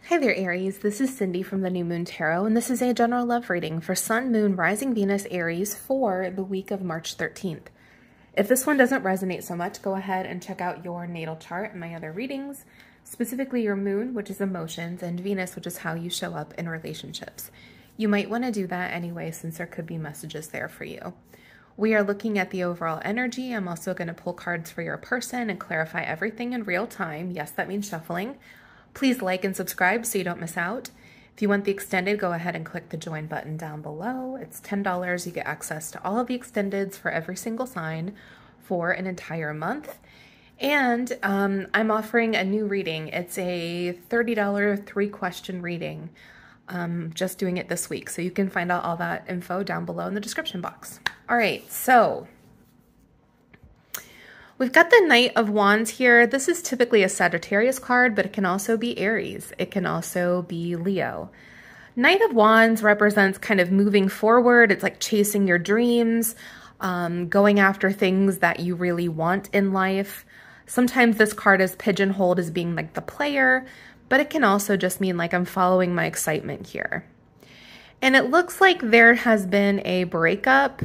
Hi there, Aries. This is Cindy from the New Moon Tarot, and this is a general love reading for Sun, Moon, Rising, Venus, Aries for the week of March 13th. If this one doesn't resonate so much, go ahead and check out your natal chart and my other readings, specifically your Moon, which is emotions, and Venus, which is how you show up in relationships. You might want to do that anyway, since there could be messages there for you. We are looking at the overall energy. I'm also going to pull cards for your person and clarify everything in real time. Yes, that means shuffling. Please like and subscribe so you don't miss out. If you want the extended, go ahead and click the join button down below. It's $10. You get access to all of the extendeds for every single sign for an entire month. And I'm offering a new reading. It's a $30 3-question reading. Just doing it this week. So you can find out all that info down below in the description box. All right, so we've got the Knight of Wands here. This is typically a Sagittarius card, but it can also be Aries. It can also be Leo. Knight of Wands represents kind of moving forward. It's like chasing your dreams, going after things that you really want in life. Sometimes this card is pigeonholed as being like the player, but it can also just mean like I'm following my excitement here. And it looks like there has been a breakup,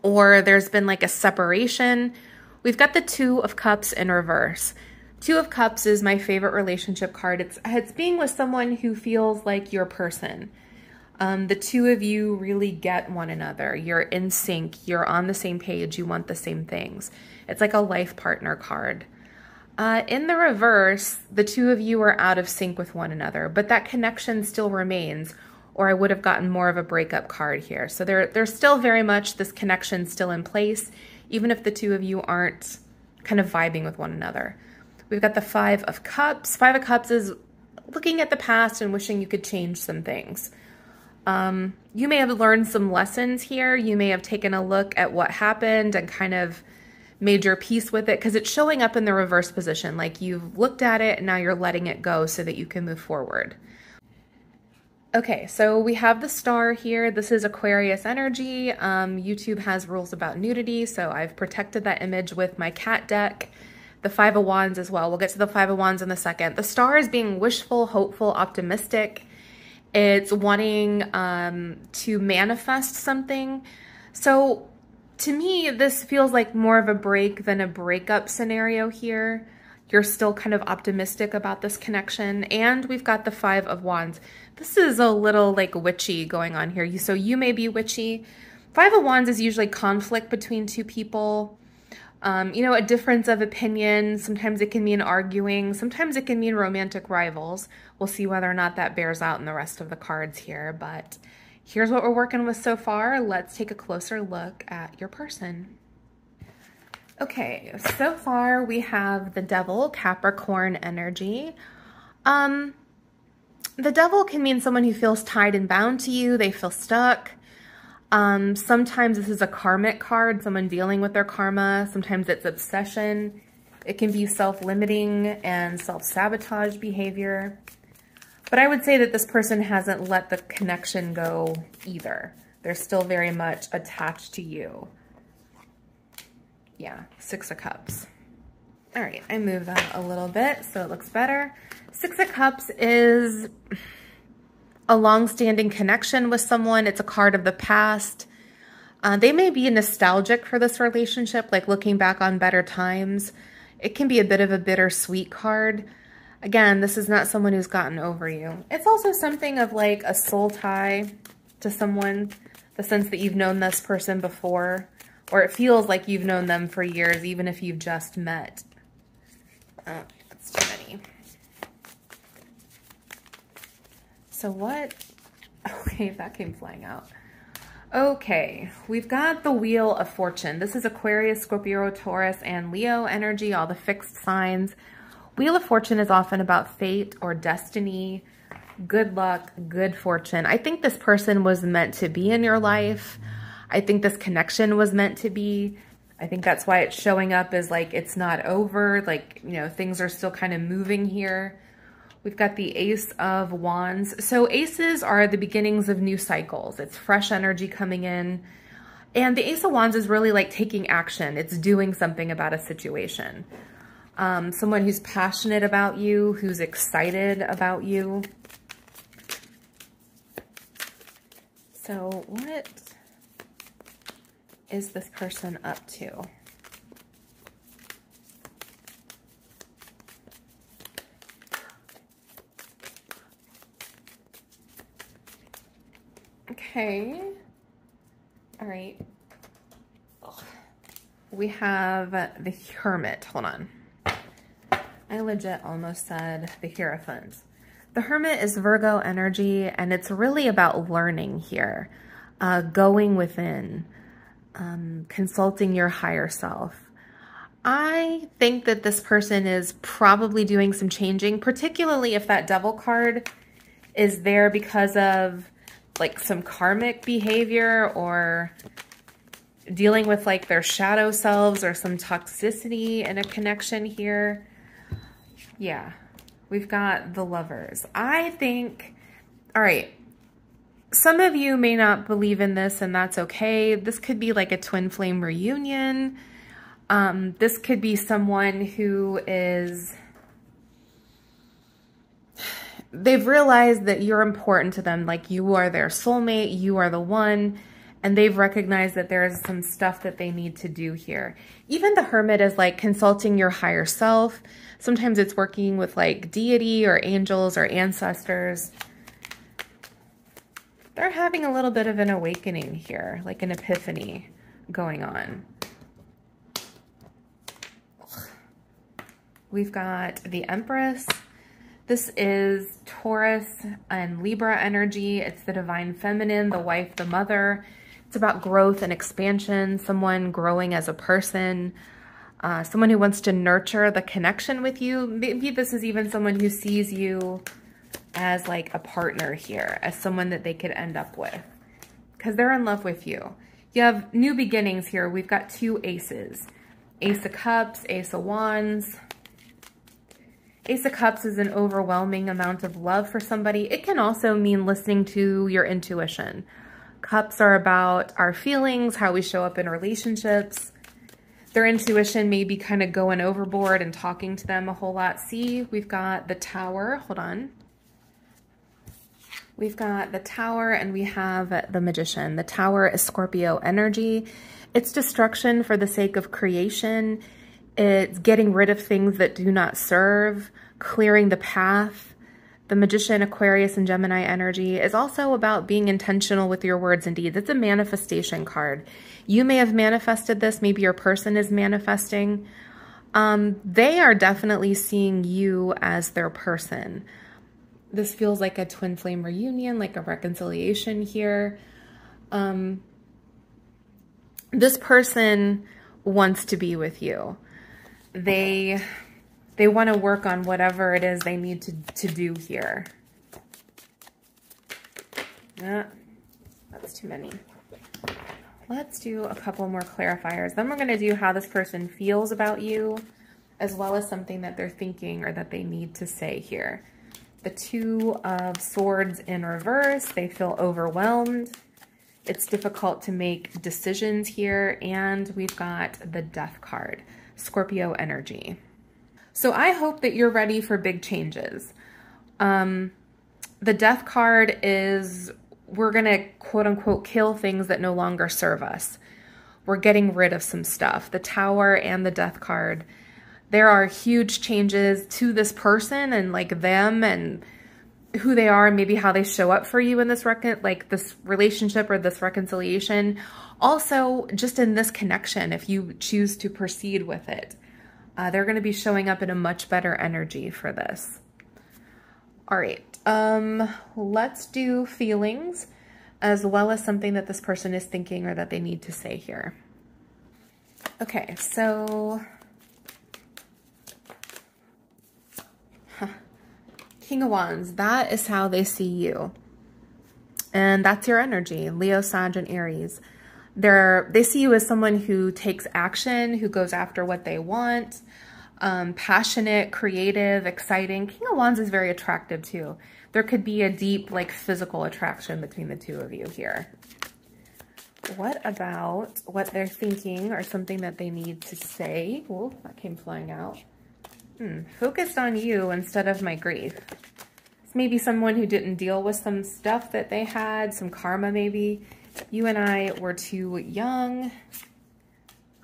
or there's been like a separation. We've got the Two of Cups in reverse. Two of Cups is my favorite relationship card. It's being with someone who feels like your person. The two of you really get one another. You're in sync. You're on the same page. You want the same things. It's like a life partner card. In the reverse, the two of you are out of sync with one another, but that connection still remains, or I would have gotten more of a breakup card here. So there's still very much this connection still in place, even if the two of you aren't kind of vibing with one another. We've got the Five of Cups. Five of Cups is looking at the past and wishing you could change some things. You may have learned some lessons here. You may have taken a look at what happened and kind of made your peace with it, because it's showing up in the reverse position. Like you've looked at it and now you're letting it go so that you can move forward. Okay, so we have the Star here. This is Aquarius energy. YouTube has rules about nudity, so I've protected that image with my cat deck. The Five of Wands as well. We'll get to the Five of Wands in a second. The Star is being wishful, hopeful, optimistic. It's wanting to manifest something. So to me, this feels like more of a break than a breakup scenario here. You're still kind of optimistic about this connection. And we've got the Five of Wands. This is a little like witchy going on here. So you may be witchy. Five of Wands is usually conflict between two people. You know, a difference of opinion. Sometimes it can mean arguing. Sometimes it can mean romantic rivals. We'll see whether or not that bears out in the rest of the cards here. But here's what we're working with so far. Let's take a closer look at your person. Okay, so far we have the Devil, Capricorn energy. The Devil can mean someone who feels tied and bound to you. They feel stuck. Sometimes this is a karmic card, someone dealing with their karma. Sometimes it's obsession. It can be self-limiting and self-sabotage behavior. But I would say that this person hasn't let the connection go either. They're still very much attached to you. Yeah, Six of Cups. All right, I moved that a little bit so it looks better. Six of Cups is a long-standing connection with someone. It's a card of the past. They may be nostalgic for this relationship, like looking back on better times. It can be a bit of a bittersweet card. Again, this is not someone who's gotten over you. It's also something of like a soul tie to someone, the sense that you've known this person before, or it feels like you've known them for years, even if you've just met. Oh, that's too many. So what? Okay, that came flying out. Okay, we've got the Wheel of Fortune. This is Aquarius, Scorpio, Taurus, and Leo energy, all the fixed signs. Wheel of Fortune is often about fate or destiny, good luck, good fortune. I think this person was meant to be in your life. I think this connection was meant to be. I think that's why it's showing up as like it's not over, like, you know, things are still kind of moving here. We've got the Ace of Wands. So aces are the beginnings of new cycles. It's fresh energy coming in. And the Ace of Wands is really like taking action. It's doing something about a situation. Someone who's passionate about you, who's excited about you. So what is this person up to? Okay. All right. We have the Hermit. Hold on. I legit almost said the Hierophant. The Hermit is Virgo energy, and it's really about learning here, going within, consulting your higher self. I think that this person is probably doing some changing, particularly if that Devil card is there because of like some karmic behavior or dealing with like their shadow selves or some toxicity in a connection here. Yeah, we've got the Lovers. I think, all right, some of you may not believe in this, and that's okay. This could be like a twin flame reunion. This could be someone who is, they've realized that you're important to them, like you are their soulmate, you are the one, and they've recognized that there is some stuff that they need to do here. Even the Hermit is like consulting your higher self. Sometimes it's working with like deity or angels or ancestors. They're having a little bit of an awakening here, like an epiphany going on. We've got the Empress. This is Taurus and Libra energy. It's the divine feminine, the wife, the mother. It's about growth and expansion, someone growing as a person, someone who wants to nurture the connection with you. Maybe this is even someone who sees you as like a partner here, as someone that they could end up with because they're in love with you. You have new beginnings here. We've got two aces, Ace of Cups, Ace of Wands. Ace of Cups is an overwhelming amount of love for somebody. It can also mean listening to your intuition. Cups are about our feelings, how we show up in relationships. Their intuition may be kind of going overboard and talking to them a whole lot. See, we've got the Tower. Hold on. We've got the Tower and we have the Magician. The Tower is Scorpio energy. It's destruction for the sake of creation. It's getting rid of things that do not serve, clearing the path. The Magician, Aquarius, and Gemini energy is also about being intentional with your words and deeds. It's a manifestation card. You may have manifested this. Maybe your person is manifesting. They are definitely seeing you as their person. This feels like a twin flame reunion, like a reconciliation here. This person wants to be with you. They want to work on whatever it is they need to do here. That's too many. Let's do a couple more clarifiers. Then we're going to do how this person feels about you, as well as something that they're thinking or that they need to say here. The Two of Swords in reverse. They feel overwhelmed. It's difficult to make decisions here. And we've got the Death card, Scorpio energy. So I hope that you're ready for big changes. The Death card is, we're going to quote unquote kill things that no longer serve us. We're getting rid of some stuff. The Tower and the Death card, there are huge changes to this person and like them and who they are and maybe how they show up for you in this this relationship or this reconciliation. Also, just in this connection, if you choose to proceed with it. They're going to be showing up in a much better energy for this. All right, let's do feelings as well as something that this person is thinking or that they need to say here. Okay, so King of Wands, that is how they see you. And that's your energy, Leo, Sag, and Aries. They see you as someone who takes action, who goes after what they want, passionate, creative, exciting. King of Wands is very attractive too. There could be a deep, like, physical attraction between the two of you here. What about what they're thinking or something that they need to say? Oh, that came flying out. Focused on you instead of my grief. It's maybe someone who didn't deal with some stuff that they had, some karma maybe. You and I were too young.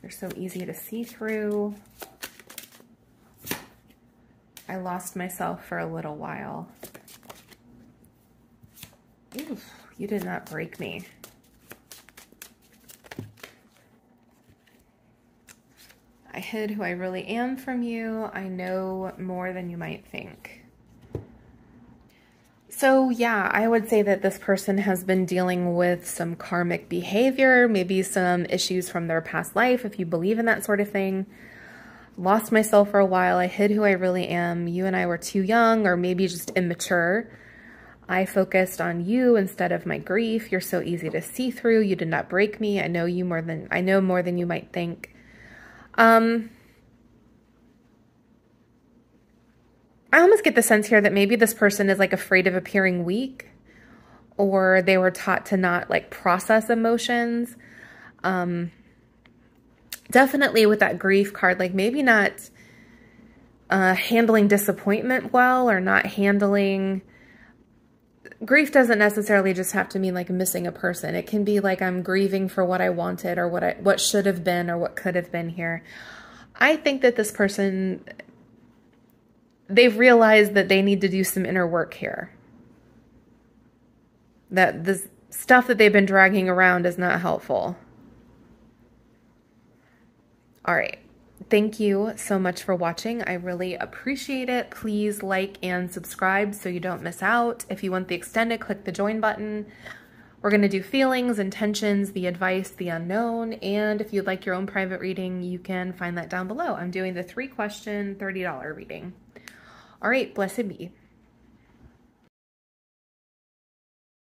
You're so easy to see through. I lost myself for a little while. Oof, you did not break me. I hid who I really am from you. I know more than you might think. So yeah, I would say that this person has been dealing with some karmic behavior, maybe some issues from their past life, if you believe in that sort of thing. Lost myself for a while. I hid who I really am. You and I were too young, or maybe just immature. I focused on you instead of my grief. You're so easy to see through. You did not break me. I know more than you might think. I almost get the sense here that maybe this person is like afraid of appearing weak, or they were taught to not like process emotions. Definitely with that grief card, like maybe not handling disappointment well, or not handling... Grief doesn't necessarily just have to mean like missing a person. It can be like I'm grieving for what I wanted, or what should have been, or what could have been here. I think that this person, they've realized that they need to do some inner work here. That this stuff that they've been dragging around is not helpful. All right. Thank you so much for watching. I really appreciate it. Please like and subscribe so you don't miss out. If you want the extended, click the join button. We're going to do feelings, intentions, the advice, the unknown, and if you'd like your own private reading, you can find that down below. I'm doing the 3-question, $30 reading. All right, blessed be.